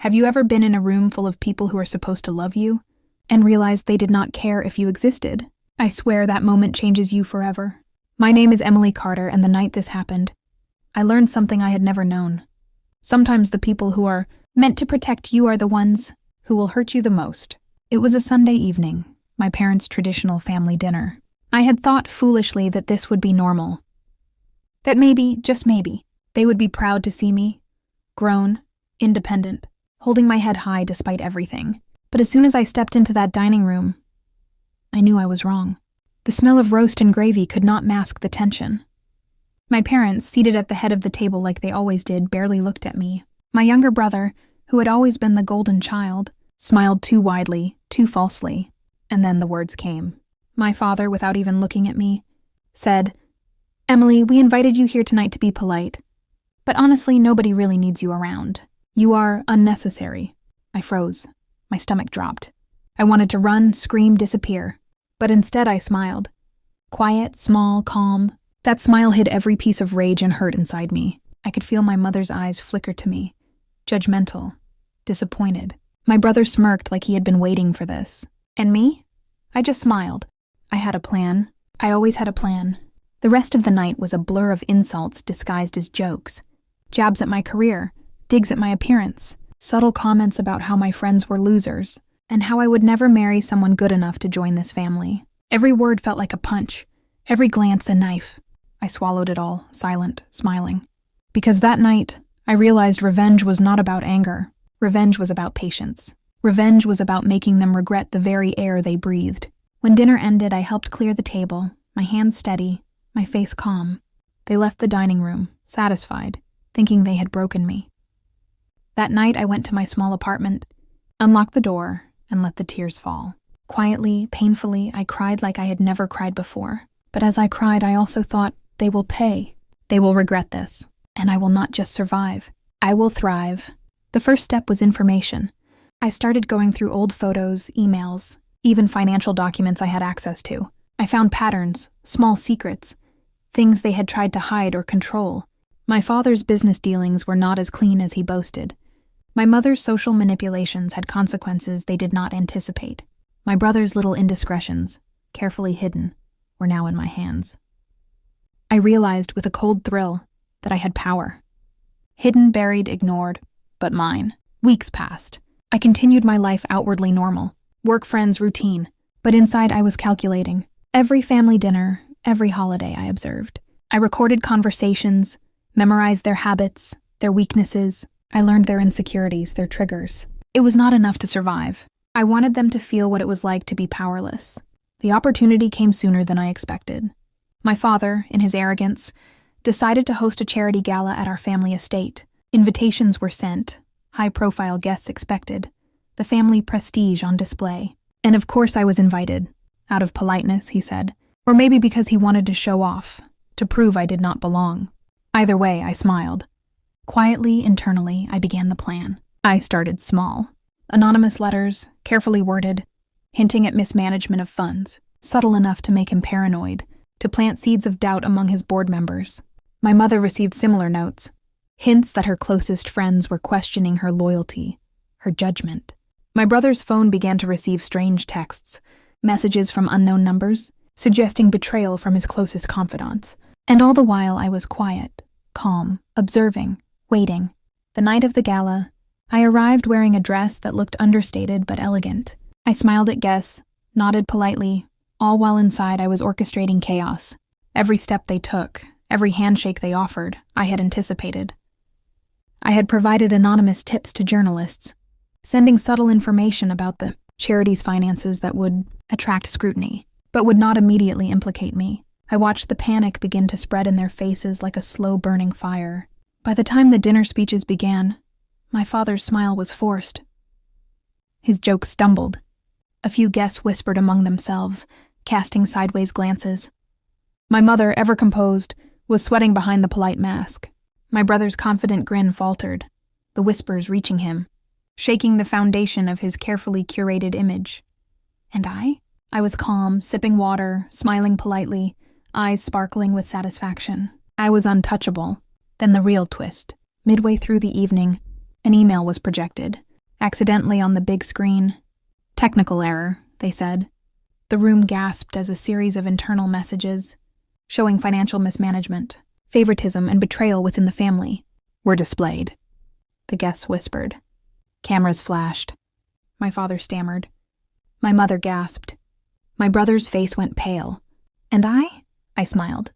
Have you ever been in a room full of people who are supposed to love you and realized they did not care if you existed? I swear that moment changes you forever. My name is Emily Carter, and the night this happened, I learned something I had never known. Sometimes the people who are meant to protect you are the ones who will hurt you the most. It was a Sunday evening, my parents' traditional family dinner. I had thought foolishly that this would be normal. That maybe, just maybe, they would be proud to see me, grown, independent, holding my head high despite everything. But as soon as I stepped into that dining room, I knew I was wrong. The smell of roast and gravy could not mask the tension. My parents, seated at the head of the table like they always did, barely looked at me. My younger brother, who had always been the golden child, smiled too widely, too falsely, and then the words came. My father, without even looking at me, said, "Emily, we invited you here tonight to be polite, but honestly, nobody really needs you around. You are unnecessary." I froze. My stomach dropped. I wanted to run, scream, disappear. But instead I smiled. Quiet, small, calm. That smile hid every piece of rage and hurt inside me. I could feel my mother's eyes flicker to me. Judgmental. Disappointed. My brother smirked like he had been waiting for this. And me? I just smiled. I had a plan. I always had a plan. The rest of the night was a blur of insults disguised as jokes. Jabs at my career. Digs at my appearance. Subtle comments about how my friends were losers, and how I would never marry someone good enough to join this family. Every word felt like a punch, every glance a knife. I swallowed it all, silent, smiling. Because that night, I realized revenge was not about anger. Revenge was about patience. Revenge was about making them regret the very air they breathed. When dinner ended, I helped clear the table, my hands steady, my face calm. They left the dining room, satisfied, thinking they had broken me. That night, I went to my small apartment, unlocked the door, and let the tears fall. Quietly, painfully, I cried like I had never cried before. But as I cried, I also thought, they will pay. They will regret this. And I will not just survive. I will thrive. The first step was information. I started going through old photos, emails, even financial documents I had access to. I found patterns, small secrets, things they had tried to hide or control. My father's business dealings were not as clean as he boasted. My mother's social manipulations had consequences they did not anticipate. My brother's little indiscretions, carefully hidden, were now in my hands. I realized with a cold thrill that I had power. Hidden, buried, ignored, but mine. Weeks passed. I continued my life outwardly normal, work, friends, routine, but inside I was calculating. Every family dinner, every holiday I observed. I recorded conversations, memorized their habits, their weaknesses. I learned their insecurities, their triggers. It was not enough to survive. I wanted them to feel what it was like to be powerless. The opportunity came sooner than I expected. My father, in his arrogance, decided to host a charity gala at our family estate. Invitations were sent, high-profile guests expected, the family prestige on display. And of course I was invited, out of politeness, he said, or maybe because he wanted to show off, to prove I did not belong. Either way, I smiled. Quietly, internally, I began the plan. I started small. Anonymous letters, carefully worded, hinting at mismanagement of funds, subtle enough to make him paranoid, to plant seeds of doubt among his board members. My mother received similar notes, hints that her closest friends were questioning her loyalty, her judgment. My brother's phone began to receive strange texts, messages from unknown numbers, suggesting betrayal from his closest confidants. And all the while I was quiet, calm, observing, waiting. The night of the gala, I arrived wearing a dress that looked understated but elegant. I smiled at guests, nodded politely, all while inside I was orchestrating chaos. Every step they took, every handshake they offered, I had anticipated. I had provided anonymous tips to journalists, sending subtle information about the charity's finances that would attract scrutiny, but would not immediately implicate me. I watched the panic begin to spread in their faces like a slow-burning fire. By the time the dinner speeches began, my father's smile was forced. His jokes stumbled. A few guests whispered among themselves, casting sideways glances. My mother, ever composed, was sweating behind the polite mask. My brother's confident grin faltered, the whispers reaching him, shaking the foundation of his carefully curated image. And I was calm, sipping water, smiling politely, eyes sparkling with satisfaction. I was untouchable. Then the real twist. Midway through the evening, an email was projected. accidentally on the big screen. Technical error, they said. The room gasped as a series of internal messages, showing financial mismanagement, favoritism, and betrayal within the family, were displayed. The guests whispered. Cameras flashed. My father stammered. My mother gasped. My brother's face went pale. And I smiled.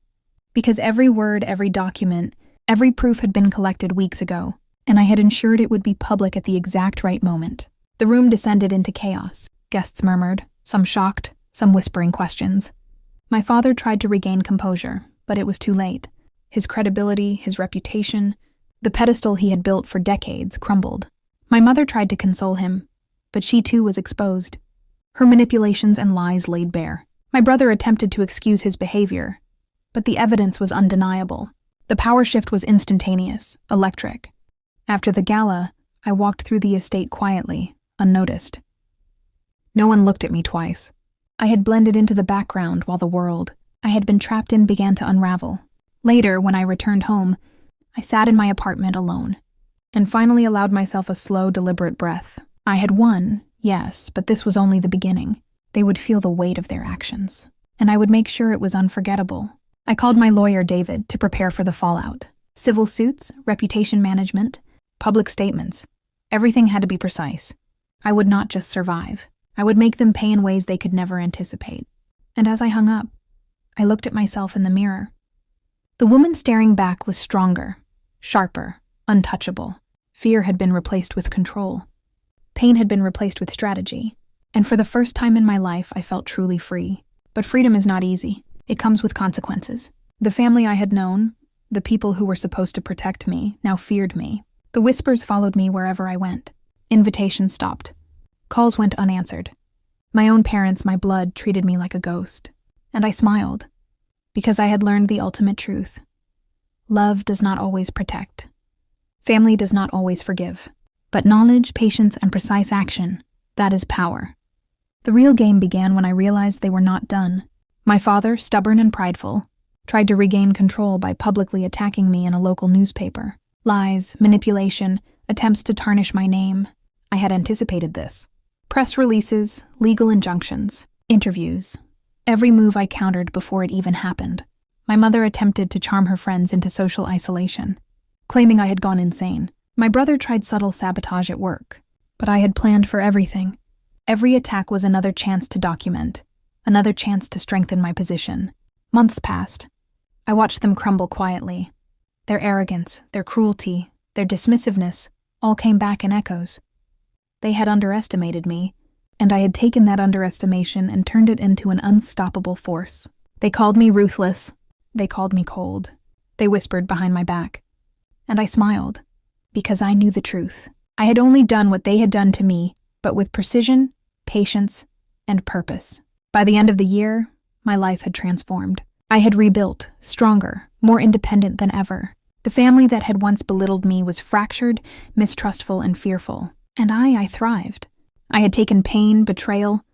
Because every word, every document, every proof had been collected weeks ago, and I had ensured it would be public at the exact right moment. The room descended into chaos. Guests murmured, some shocked, some whispering questions. My father tried to regain composure, but it was too late. His credibility, his reputation, the pedestal he had built for decades crumbled. My mother tried to console him, but she too was exposed. Her manipulations and lies laid bare. My brother attempted to excuse his behavior, but the evidence was undeniable. The power shift was instantaneous, electric. After the gala, I walked through the estate quietly, unnoticed. No one looked at me twice. I had blended into the background while the world I had been trapped in began to unravel. Later, when I returned home, I sat in my apartment alone, and finally allowed myself a slow, deliberate breath. I had won, yes, but this was only the beginning. They would feel the weight of their actions, and I would make sure it was unforgettable. I called my lawyer, David, to prepare for the fallout. Civil suits, reputation management, public statements. Everything had to be precise. I would not just survive. I would make them pay in ways they could never anticipate. And as I hung up, I looked at myself in the mirror. The woman staring back was stronger, sharper, untouchable. Fear had been replaced with control. Pain had been replaced with strategy. And for the first time in my life, I felt truly free. But freedom is not easy. It comes with consequences. The family I had known, the people who were supposed to protect me, now feared me. The whispers followed me wherever I went. Invitations stopped. Calls went unanswered. My own parents, my blood, treated me like a ghost. And I smiled, because I had learned the ultimate truth. Love does not always protect. Family does not always forgive. But knowledge, patience, and precise action, that is power. The real game began when I realized they were not done. My father, stubborn and prideful, tried to regain control by publicly attacking me in a local newspaper. Lies, manipulation, attempts to tarnish my name. I had anticipated this. Press releases, legal injunctions, interviews. Every move I countered before it even happened. My mother attempted to charm her friends into social isolation, claiming I had gone insane. My brother tried subtle sabotage at work, but I had planned for everything. Every attack was another chance to document, another chance to strengthen my position. Months passed. I watched them crumble quietly. Their arrogance, their cruelty, their dismissiveness all came back in echoes. They had underestimated me, and I had taken that underestimation and turned it into an unstoppable force. They called me ruthless. They called me cold. They whispered behind my back. And I smiled, because I knew the truth. I had only done what they had done to me, but with precision, patience, and purpose. By the end of the year, my life had transformed. I had rebuilt, stronger, more independent than ever. The family that had once belittled me was fractured, mistrustful, and fearful. And I thrived. I had taken pain, betrayal,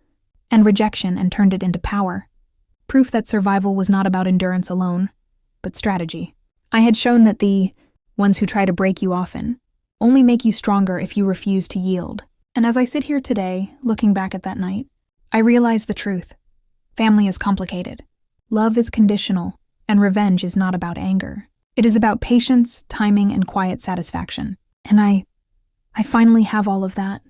and rejection and turned it into power. Proof that survival was not about endurance alone, but strategy. I had shown that the ones who try to break you often only make you stronger if you refuse to yield. And as I sit here today, looking back at that night, I realize the truth. Family is complicated. Love is conditional, and revenge is not about anger. It is about patience, timing, and quiet satisfaction. And I finally have all of that.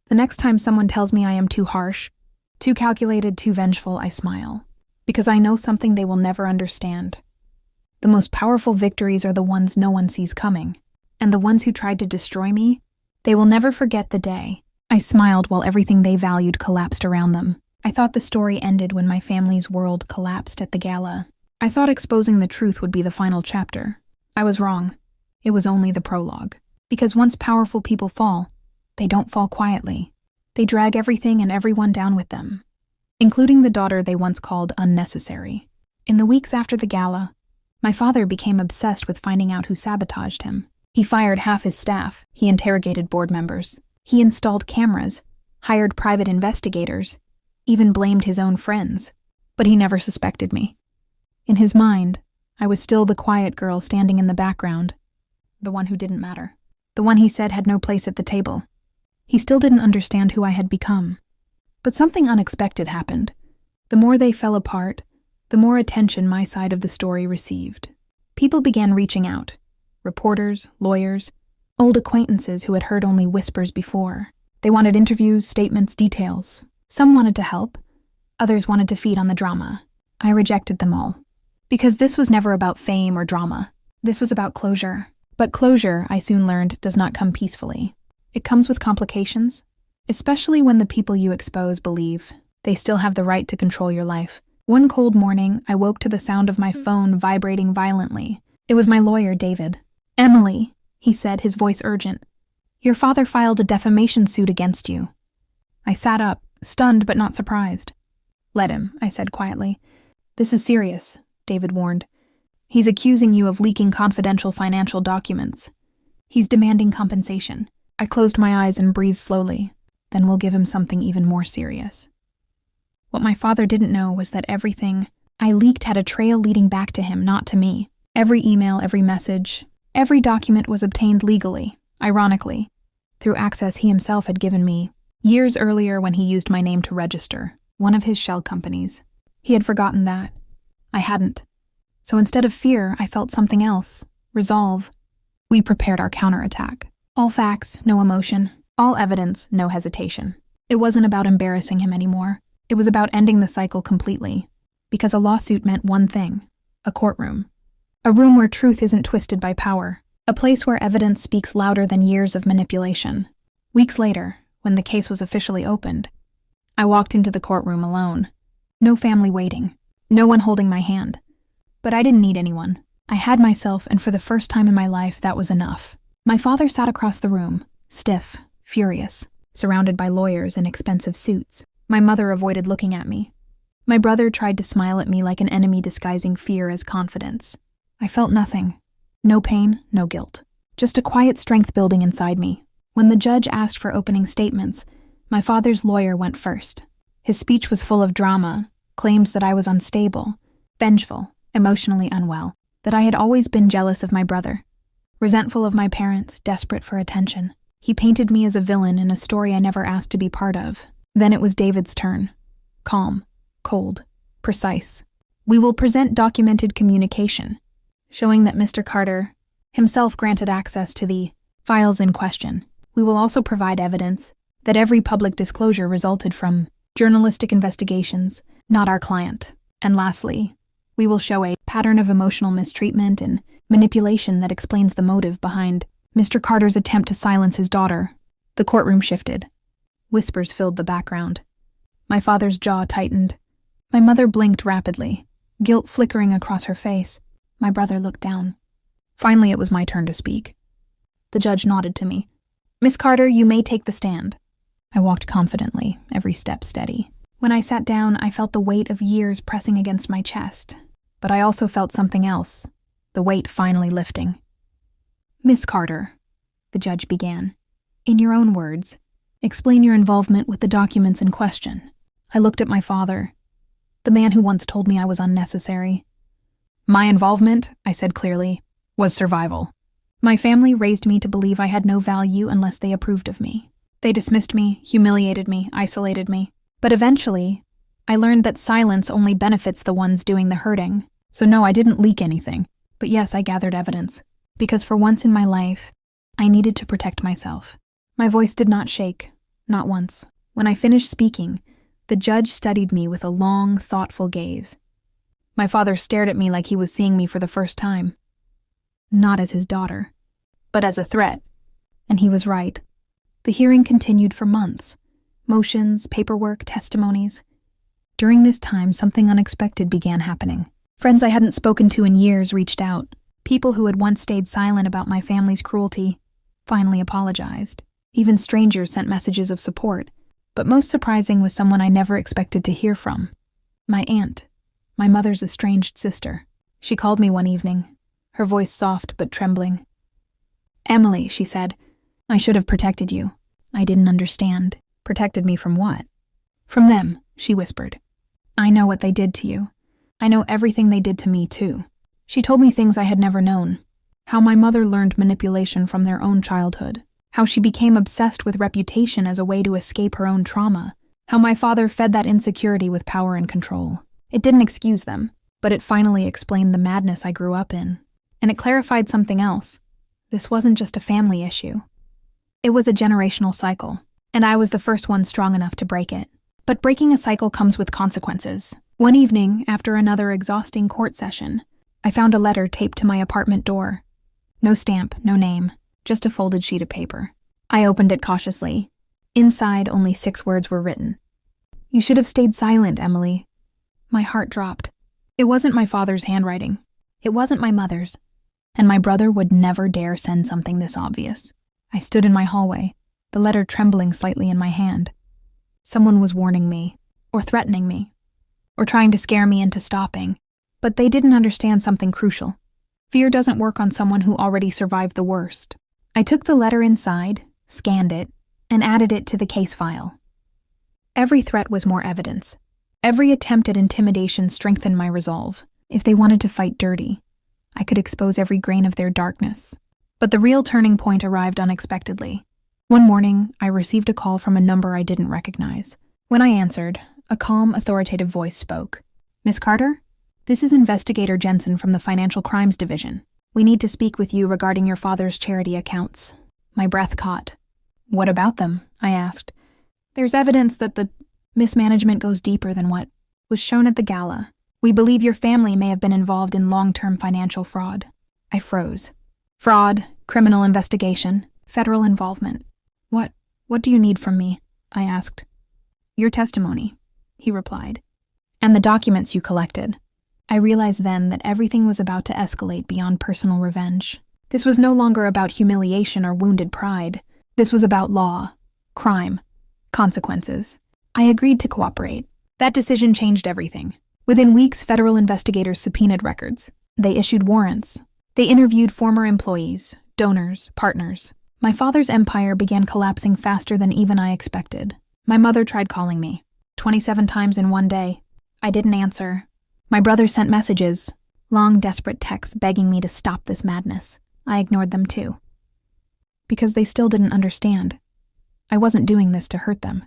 The next time someone tells me I am too harsh, too calculated, too vengeful, I smile. Because I know something they will never understand. The most powerful victories are the ones no one sees coming. And the ones who tried to destroy me, they will never forget the day. I smiled while everything they valued collapsed around them. I thought the story ended when my family's world collapsed at the gala. I thought exposing the truth would be the final chapter. I was wrong. It was only the prologue. Because once powerful people fall, they don't fall quietly. They drag everything and everyone down with them, including the daughter they once called unnecessary. In the weeks after the gala, my father became obsessed with finding out who sabotaged him. He fired half his staff. He interrogated board members. He installed cameras, hired private investigators, even blamed his own friends. But he never suspected me. In his mind, I was still the quiet girl standing in the background, the one who didn't matter, the one he said had no place at the table. He still didn't understand who I had become. But something unexpected happened. The more they fell apart, the more attention my side of the story received. People began reaching out. Reporters, lawyers, old acquaintances who had heard only whispers before. They wanted interviews, statements, details. Some wanted to help. Others wanted to feed on the drama. I rejected them all. Because this was never about fame or drama. This was about closure. But closure, I soon learned, does not come peacefully. It comes with complications, especially when the people you expose believe they still have the right to control your life. One cold morning, I woke to the sound of my phone vibrating violently. It was my lawyer, David. "Emily," he said, his voice urgent. "Your father filed a defamation suit against you." I sat up, stunned but not surprised. "Let him," I said quietly. "This is serious," David warned. "He's accusing you of leaking confidential financial documents. He's demanding compensation." I closed my eyes and breathed slowly. "Then we'll give him something even more serious." What my father didn't know was that everything I leaked had a trail leading back to him, not to me. Every email, every message, every document was obtained legally, ironically, through access he himself had given me years earlier when he used my name to register one of his shell companies. He had forgotten that. I hadn't. So instead of fear, I felt something else, resolve. We prepared our counterattack. All facts, no emotion. All evidence, no hesitation. It wasn't about embarrassing him anymore. It was about ending the cycle completely. Because a lawsuit meant one thing: a courtroom. A room where truth isn't twisted by power. A place where evidence speaks louder than years of manipulation. Weeks later, when the case was officially opened, I walked into the courtroom alone. No family waiting. No one holding my hand. But I didn't need anyone. I had myself, and for the first time in my life, that was enough. My father sat across the room, stiff, furious, surrounded by lawyers in expensive suits. My mother avoided looking at me. My brother tried to smile at me like an enemy disguising fear as confidence. I felt nothing. No pain, no guilt. Just a quiet strength building inside me. When the judge asked for opening statements, my father's lawyer went first. His speech was full of drama, claims that I was unstable, vengeful, emotionally unwell, that I had always been jealous of my brother, resentful of my parents, desperate for attention. He painted me as a villain in a story I never asked to be part of. Then it was David's turn. Calm, cold, precise. "We will present documented communication, showing that Mr. Carter himself granted access to the files in question. We will also provide evidence that every public disclosure resulted from journalistic investigations, not our client. And lastly, we will show a pattern of emotional mistreatment and manipulation that explains the motive behind Mr. Carter's attempt to silence his daughter." The courtroom shifted. Whispers filled the background. My father's jaw tightened. My mother blinked rapidly, guilt flickering across her face. My brother looked down. Finally, it was my turn to speak. The judge nodded to me. "Miss Carter, you may take the stand." I walked confidently, every step steady. When I sat down, I felt the weight of years pressing against my chest. But I also felt something else, the weight finally lifting. "Miss Carter," the judge began, "in your own words, explain your involvement with the documents in question." I looked at my father, the man who once told me I was unnecessary. "My involvement," I said clearly, "was survival. My family raised me to believe I had no value unless they approved of me. They dismissed me, humiliated me, isolated me. But eventually, I learned that silence only benefits the ones doing the hurting. So no, I didn't leak anything. But yes, I gathered evidence. Because for once in my life, I needed to protect myself." My voice did not shake, not once. When I finished speaking, the judge studied me with a long, thoughtful gaze. My father stared at me like he was seeing me for the first time. Not as his daughter, but as a threat. And he was right. The hearing continued for months. Motions, paperwork, testimonies. During this time, something unexpected began happening. Friends I hadn't spoken to in years reached out. People who had once stayed silent about my family's cruelty finally apologized. Even strangers sent messages of support. But most surprising was someone I never expected to hear from. My aunt, my mother's estranged sister. She called me one evening, her voice soft but trembling. "Emily," she said, "I should have protected you." I didn't understand. Protected me from what? "From them," she whispered. "I know what they did to you. I know everything they did to me, too." She told me things I had never known. How my mother learned manipulation from their own childhood. How she became obsessed with reputation as a way to escape her own trauma. How my father fed that insecurity with power and control. It didn't excuse them, but it finally explained the madness I grew up in. And it clarified something else. This wasn't just a family issue. It was a generational cycle, and I was the first one strong enough to break it. But breaking a cycle comes with consequences. One evening, after another exhausting court session, I found a letter taped to my apartment door. No stamp, no name, just a folded sheet of paper. I opened it cautiously. Inside, only 6 words were written. "You should have stayed silent, Emily." My heart dropped. It wasn't my father's handwriting. It wasn't my mother's. And my brother would never dare send something this obvious. I stood in my hallway, the letter trembling slightly in my hand. Someone was warning me, or threatening me, or trying to scare me into stopping. But they didn't understand something crucial. Fear doesn't work on someone who already survived the worst. I took the letter inside, scanned it, and added it to the case file. Every threat was more evidence. Every attempt at intimidation strengthened my resolve. If they wanted to fight dirty, I could expose every grain of their darkness. But the real turning point arrived unexpectedly. One morning, I received a call from a number I didn't recognize. When I answered, a calm, authoritative voice spoke. "Miss Carter? This is Investigator Jensen from the Financial Crimes Division. We need to speak with you regarding your father's charity accounts." My breath caught. "What about them?" I asked. "There's evidence that the mismanagement goes deeper than what was shown at the gala. We believe your family may have been involved in long-term financial fraud." I froze. "Fraud, criminal investigation, federal involvement. What do you need from me?" I asked. "Your testimony," he replied, "and the documents you collected." I realized then that everything was about to escalate beyond personal revenge. This was no longer about humiliation or wounded pride. This was about law, crime, consequences. I agreed to cooperate. That decision changed everything. Within weeks, federal investigators subpoenaed records. They issued warrants. They interviewed former employees, donors, partners. My father's empire began collapsing faster than even I expected. My mother tried calling me, 27 times in one day. I didn't answer. My brother sent messages, long, desperate texts begging me to stop this madness. I ignored them too. Because they still didn't understand. I wasn't doing this to hurt them.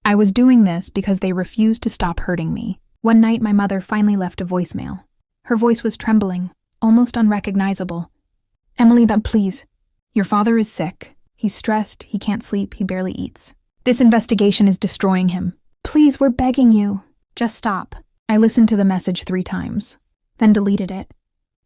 I was doing this because they refused to stop hurting me. One night, my mother finally left a voicemail. Her voice was trembling, almost unrecognizable. "Emily, please. Your father is sick. He's stressed, he can't sleep, he barely eats. This investigation is destroying him. Please, we're begging you. Just stop." I listened to the message 3 times, then deleted it.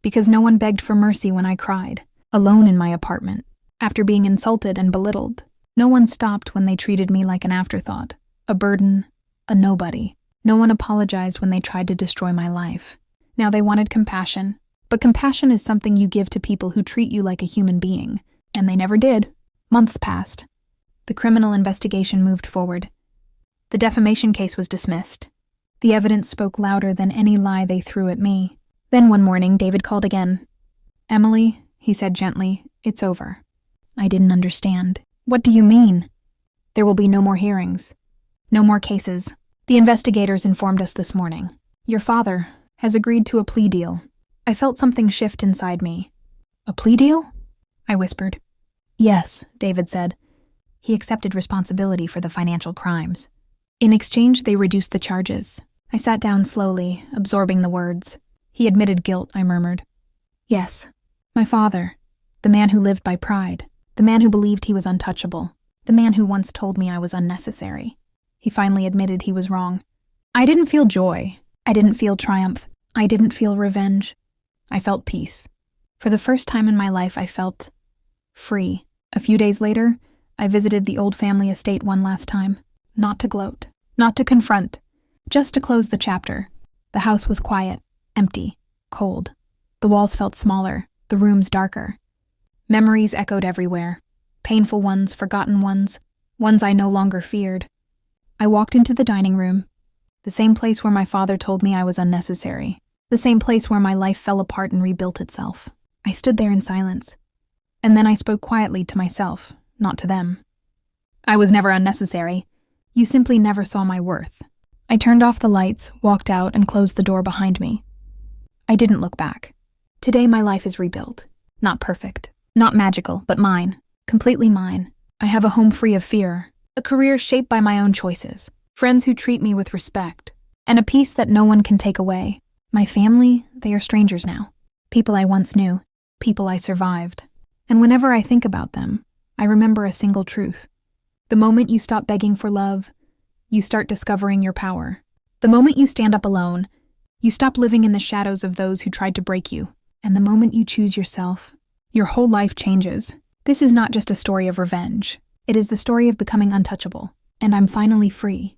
Because no one begged for mercy when I cried, alone in my apartment, after being insulted and belittled. No one stopped when they treated me like an afterthought, a burden, a nobody. No one apologized when they tried to destroy my life. Now they wanted compassion, but compassion is something you give to people who treat you like a human being, and they never did. Months passed. The criminal investigation moved forward. The defamation case was dismissed. The evidence spoke louder than any lie they threw at me. Then one morning, David called again. "Emily," he said gently, "it's over." I didn't understand. "What do you mean?" "There will be no more hearings. No more cases. The investigators informed us this morning. Your father has agreed to a plea deal." I felt something shift inside me. "A plea deal?" I whispered. "Yes," David said. He accepted responsibility for the financial crimes. In exchange, they reduced the charges. I sat down slowly, absorbing the words. "He admitted guilt," I murmured. "Yes. My father, the man who lived by pride, the man who believed he was untouchable, the man who once told me I was unnecessary. He finally admitted he was wrong." I didn't feel joy. I didn't feel triumph. I didn't feel revenge. I felt peace. For the first time in my life, I felt free. A few days later, I visited the old family estate one last time. Not to gloat, not to confront, just to close the chapter. The house was quiet, empty, cold. The walls felt smaller, the rooms darker. Memories echoed everywhere. Painful ones, forgotten ones, ones I no longer feared. I walked into the dining room, the same place where my father told me I was unnecessary, the same place where my life fell apart and rebuilt itself. I stood there in silence, and then I spoke quietly to myself, not to them. "I was never unnecessary. You simply never saw my worth." I turned off the lights, walked out, and closed the door behind me. I didn't look back. Today my life is rebuilt. Not perfect, not magical, but mine, completely mine. I have a home free of fear, a career shaped by my own choices, friends who treat me with respect, and a peace that no one can take away. My family, they are strangers now. People I once knew, people I survived. And whenever I think about them, I remember a single truth. The moment you stop begging for love, you start discovering your power. The moment you stand up alone, you stop living in the shadows of those who tried to break you. And the moment you choose yourself, your whole life changes. This is not just a story of revenge. It is the story of becoming untouchable. And I'm finally free.